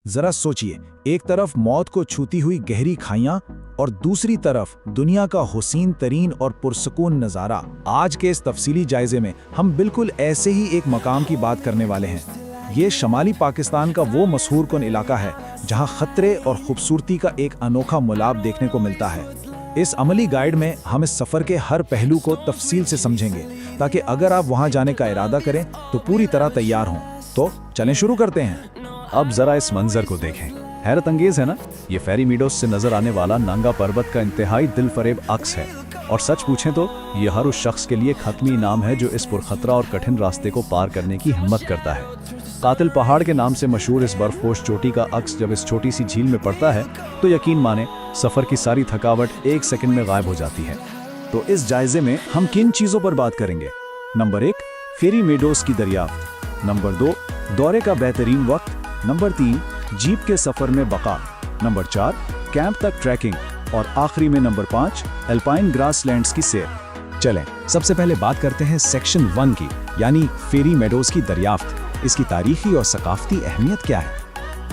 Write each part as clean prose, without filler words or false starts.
जरा सोचिए, एक तरफ मौत को छूती हुई गहरी खाइयां और दूसरी तरफ दुनिया का हुसीन तरीन और पुरसकून नज़ारा। आज के इस तफसीली जायजे में हम बिल्कुल ऐसे ही एक मकाम की बात करने वाले हैं। ये शमाली पाकिस्तान का वो मशहूर कुन इलाका है जहां खतरे और खूबसूरती का एक अनोखा मिलाप देखने को मिलता है। इस अमली गाइड में हम इस सफ़र के हर पहलू को तफसील से समझेंगे, ताकि अगर आप वहां जाने का इरादा करें तो पूरी तरह तैयार हों। तो चलें शुरू करते हैं। अब जरा इस मंजर को देखें, हैरत अंगेज है ना। ये फेरी मीडोज से नजर आने वाला नांगा पर्वत का इंतहाई दिलफरेब अक्स है, और सच पूछें तो ये हर उस शख्स के लिए खत्मी इनाम है जो इस पुरखतरा और कठिन रास्ते को पार करने की हिम्मत करता है। कातिल पहाड़ के नाम से मशहूर इस बर्फपोश चोटी का अक्स जब इस छोटी सी झील में पड़ता है तो यकीन माने सफर की सारी थकावट एक सेकंड में गायब हो जाती है। तो इस जायजे में हम किन चीजों पर बात करेंगे? नंबर 1, फेरी मेडोज की दरियाफ्त। नंबर 2, दौरे का बेहतरीन वक्त। नंबर 3, जीप के सफर में बका। नंबर 4, कैंप तक ट्रैकिंग। और आखिरी में नंबर 5, अल्पाइन ग्रासलैंड्स की सैर। चलें सबसे पहले बात करते हैं सेक्शन 1 की, यानी फेरी मेडोज की दरियाफ्त। इसकी तारीखी और सकाफती अहमियत क्या है?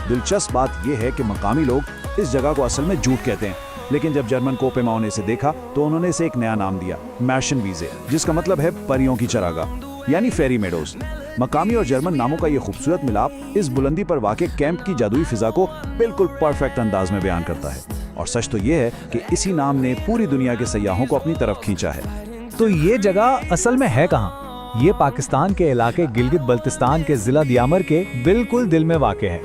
दिलचस्प बात यह है कि मकामी लोग इस जगह को असल में जूट कहते हैं, लेकिन जब जर्मन कोपेमाओ ने इसे देखा तो उन्होंने इसे एक नया नाम दिया, मैशनवीजे, जिसका मतलब है परियों की चरागाह, यानी फेरी मेडोज। मकामी और जर्मन नामों का ये खूबसूरत मिलाप इस बुलंदी पर वाक़े कैंप की जादुई फिजा को बिल्कुल परफेक्ट अंदाज में बयान करता है। और सच तो ये है कि इसी नाम ने पूरी दुनिया के सयाहों को अपनी तरफ खींचा है। तो ये जगह असल में है कहाँ? ये पाकिस्तान के इलाके गिलगित बल्तिस्तान के जिला दियामर के बिल्कुल दिल में वाक़े है।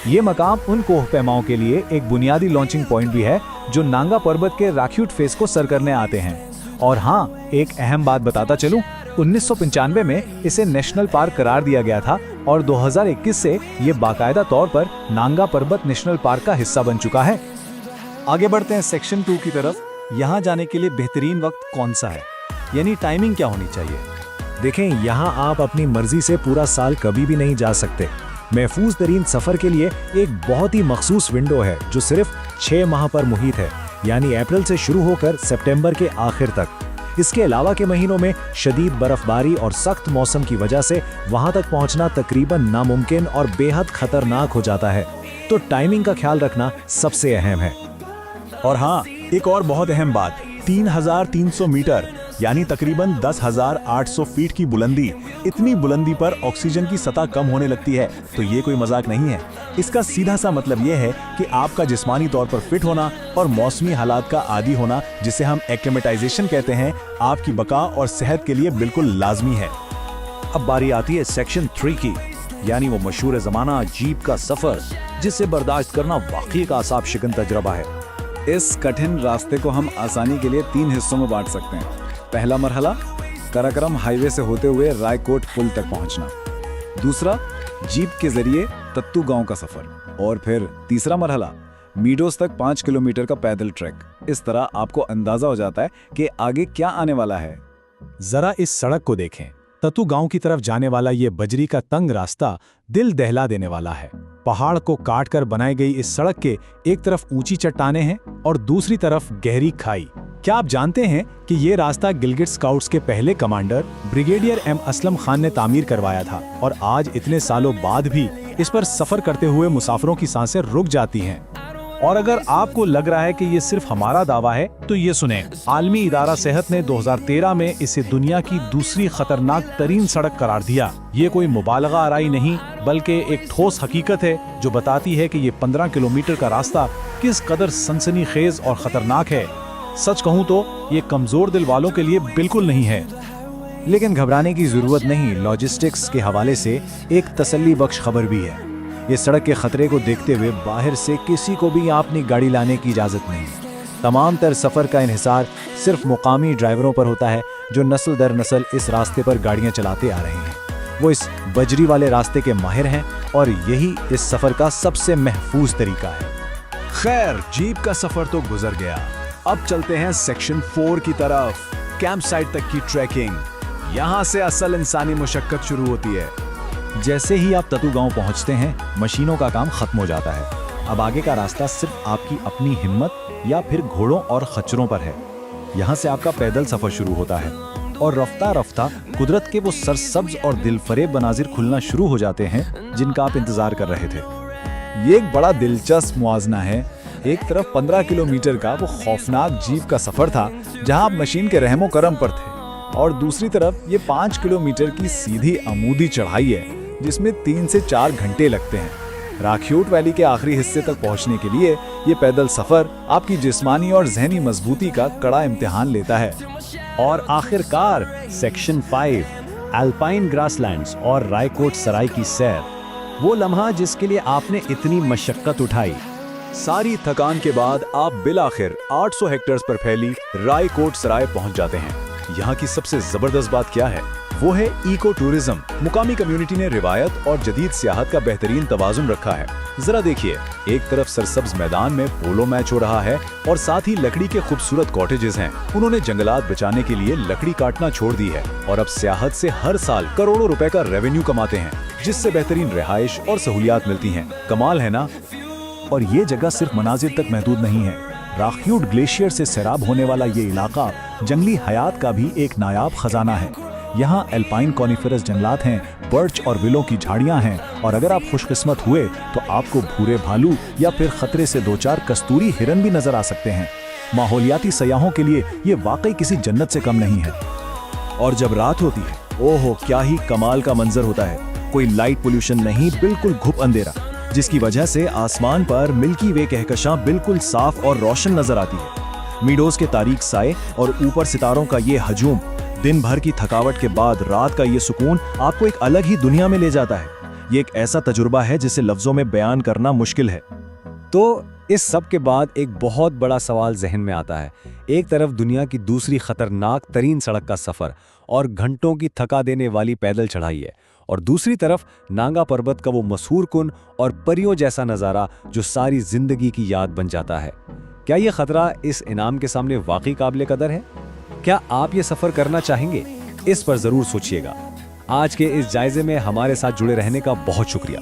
ये मकाम उन कोहपैमाओं के लिए एक बुनियादी लॉन्चिंग पॉइंट भी है जो नांगा पर्वत के राख्यूट फेस को सर करने आते हैं। और हाँ, एक अहम बात बताता चलूं, 1995 में इसे नेशनल पार्क करार दिया गया था और 2021 से ये बाकायदा तौर पर नांगा पर्वत नेशनल पार्क का हिस्सा बन चुका है। आगे बढ़ते हैं सेक्शन 2 की तरफ। यहाँ जाने के लिए बेहतरीन वक्त कौन सा है, यानी टाइमिंग क्या होनी चाहिए? देखें, यहाँ आप अपनी मर्जी से पूरा साल कभी भी नहीं जा सकते। महफूज तरीन सफर के लिए एक बहुत ही मखसूस विंडो है जो सिर्फ 6 माह पर मुहित है, यानी अप्रैल से शुरू होकर सितंबर के आखिर तक। इसके अलावा के महीनों में शदीद बर्फबारी और सख्त मौसम की वजह से वहां तक पहुंचना तकरीबन नामुमकिन और बेहद खतरनाक हो जाता है। तो टाइमिंग का ख्याल रखना सबसे अहम है। और हाँ, एक और बहुत अहम बात, 3300 मीटर यानी तकरीबन 10,800 फीट की बुलंदी। इतनी बुलंदी पर ऑक्सीजन की सतह कम होने लगती है, तो ये कोई मजाक नहीं है। इसका सीधा सा मतलब ये है कि आपका जिस्मानी तौर पर फिट होना और मौसमी हालात का आदी होना, जिसे हम एक्लेमेटाइजेशन कहते हैं, आपकी बका और सेहत के लिए बिल्कुल लाजमी है। अब बारी आती है सेक्शन 3 की, यानी वो मशहूर ज़माना जीप का सफर, जिसे बर्दाश्त करना वाकई का असाब शिकन तजरबा है। इस कठिन रास्ते को हम आसानी के लिए 3 हिस्सों में बांट सकते हैं। पहला मरहला, कराकरम हाईवे से होते हुए रायकोट पुल तक पहुंचना। दूसरा, जीप के जरिए तत्तू गांव का सफर। और फिर तीसरा मरहला, मीडोज तक 5 किलोमीटर का पैदल ट्रैक। इस तरह आपको अंदाजा हो जाता है कि आगे क्या आने वाला है। जरा इस सड़क को देखें। तत्तू गांव की तरफ जाने वाला ये बजरी का तंग रास्ता दिल दहला देने वाला है। पहाड़ को काट कर बनाई गई इस सड़क के एक तरफ ऊंची चट्टानें हैं और दूसरी तरफ गहरी खाई। क्या आप जानते हैं कि ये रास्ता गिलगिट स्काउट्स के पहले commander brigadier M Aslam Khan ने तामीर करवाया था, और आज इतने सालों बाद भी इस पर सफर करते हुए मुसाफिरों की सांसें रुक जाती हैं। और अगर आपको लग रहा है कि ये सिर्फ हमारा दावा है, तो ये सुने, आलमी इदारा सेहत ने 2013 में इसे दुनिया की दूसरी खतरनाक तरीन सड़क करार दिया। ये कोई मुबालगा आराई नहीं, बल्कि एक ठोस हकीकत है जो बताती है कि ये 15 किलोमीटर का रास्ता किस कदर सनसनीखेज और खतरनाक है। सच कहूँ तो ये कमजोर दिल वालों के लिए बिल्कुल नहीं है। लेकिन घबराने की जरूरत नहीं। लॉजिस्टिक्स के हवाले से एक तसल्ली बख्श खबर भी है। ये सड़क के खतरे को देखते हुए बाहर से किसी को भी अपनी गाड़ी लाने की इजाज़त नहीं। तमाम तर सफ़र का इन्हिसार सिर्फ मुकामी ड्राइवरों पर होता है जो नस्ल दर नस्ल इस रास्ते पर गाड़ियाँ चलाते आ रहे हैं। वो इस बजरी वाले रास्ते के माहिर हैं और यही इस सफ़र का सबसे महफूज तरीका है। खैर, जीप का सफर तो गुजर गया। अब चलते हैं सेक्शन 4 की तरफ, कैंप साइट तक की ट्रैकिंग। यहाँ से असल इंसानी मुशक्कत शुरू होती है। जैसे ही आप तत्तू गांव पहुंचते हैं, मशीनों का काम खत्म हो जाता है। अब आगे का रास्ता सिर्फ आपकी अपनी हिम्मत या फिर घोड़ों और खच्चरों पर है। यहाँ से आपका पैदल सफर शुरू होता है और रफ्ता रफ्ता कुदरत के वो सरसब्ज और दिलफरेब मनाजिर खुलना शुरू हो जाते हैं जिनका आप इंतजार कर रहे थे। ये एक बड़ा दिलचस्प मुआवजना है। एक तरफ 15 किलोमीटर का वो खौफनाक जीप का सफर था जहां आप मशीन के रहमो करम पर थे, और दूसरी तरफ ये 5 किलोमीटर की सीधी अमूदी चढ़ाई है जिसमें 3 से 4 घंटे लगते हैं। राख्यूट वैली के आखिरी हिस्से तक पहुंचने के लिए ये पैदल सफर आपकी जिस्मानी और जहनी मजबूती का कड़ा इम्तिहान लेता है। और आखिरकार सेक्शन 5 अल्पाइन ग्रासलैंड्स और रायकोट सराय की सैर, वो लम्हा जिसके लिए आपने इतनी मशक्कत उठाई। सारी थकान के बाद आप बिलाखिर 800 हेक्टेयर्स पर फैली रायकोट सराय पहुंच जाते हैं। यहाँ की सबसे जबरदस्त बात क्या है? वो है इको टूरिज्म। मुकामी कम्युनिटी ने रिवायत और जदीद सियाहत का बेहतरीन तवाजुन रखा है। जरा देखिए, एक तरफ सरसब्ज मैदान में पोलो मैच हो रहा है और साथ ही लकड़ी के खूबसूरत कॉटेजेस हैं। उन्होंने जंगलात बचाने के लिए लकड़ी काटना छोड़ दी है और अब सियाहत से हर साल करोड़ों रुपए का रेवेन्यू कमाते हैं, जिससे बेहतरीन रिहाइश और सहूलियात मिलती हैं। कमाल है ना? और ये जगह सिर्फ मनाजिर तक महदूद नहीं है। राख्यूट ग्लेशियर से सैराब होने वाला ये इलाका जंगली हयात का भी एक नायाब खजाना है। यहाँ एल्पाइन कॉनिफेरस जंगलात हैं, बर्च और विलो की झाड़ियाँ हैं, और अगर आप खुशकिस्मत हुए तो आपको भूरे भालू या फिर खतरे से 2-4 कस्तूरी हिरन भी नजर आ सकते हैं। माहौलियाती सयाहों के लिए ये वाकई किसी जन्नत से कम नहीं है। और जब रात होती है, ओहो क्या ही कमाल का मंजर होता है। कोई लाइट पोल्यूशन नहीं, बिल्कुल घुप अंधेरा, जिसकी वजह से आसमान पर मिल्की वे कहकशां बिल्कुल साफ और रोशन नजर आती है। मीडोज के तारीक साए और ऊपर सितारों का ये हजूम, दिन भर की थकावट के बाद रात का ये सुकून आपको एक अलग ही दुनिया में ले जाता है। ये एक ऐसा तजुर्बा है जिसे लफ्जों में बयान करना मुश्किल है। तो इस सब के बाद एक बहुत बड़ा सवाल जहन में आता है। एक तरफ दुनिया की दूसरी खतरनाक तरीन सड़क का सफर और घंटों की थका देने वाली पैदल चढ़ाई है, और दूसरी तरफ नांगा पर्वत का वो मशहूर कुन और परियों जैसा नज़ारा जो सारी जिंदगी की याद बन जाता है। क्या ये खतरा इस इनाम के सामने वाकई काबिल कदर है? क्या आप ये सफर करना चाहेंगे? इस पर जरूर सोचिएगा। आज के इस जायजे में हमारे साथ जुड़े रहने का बहुत शुक्रिया।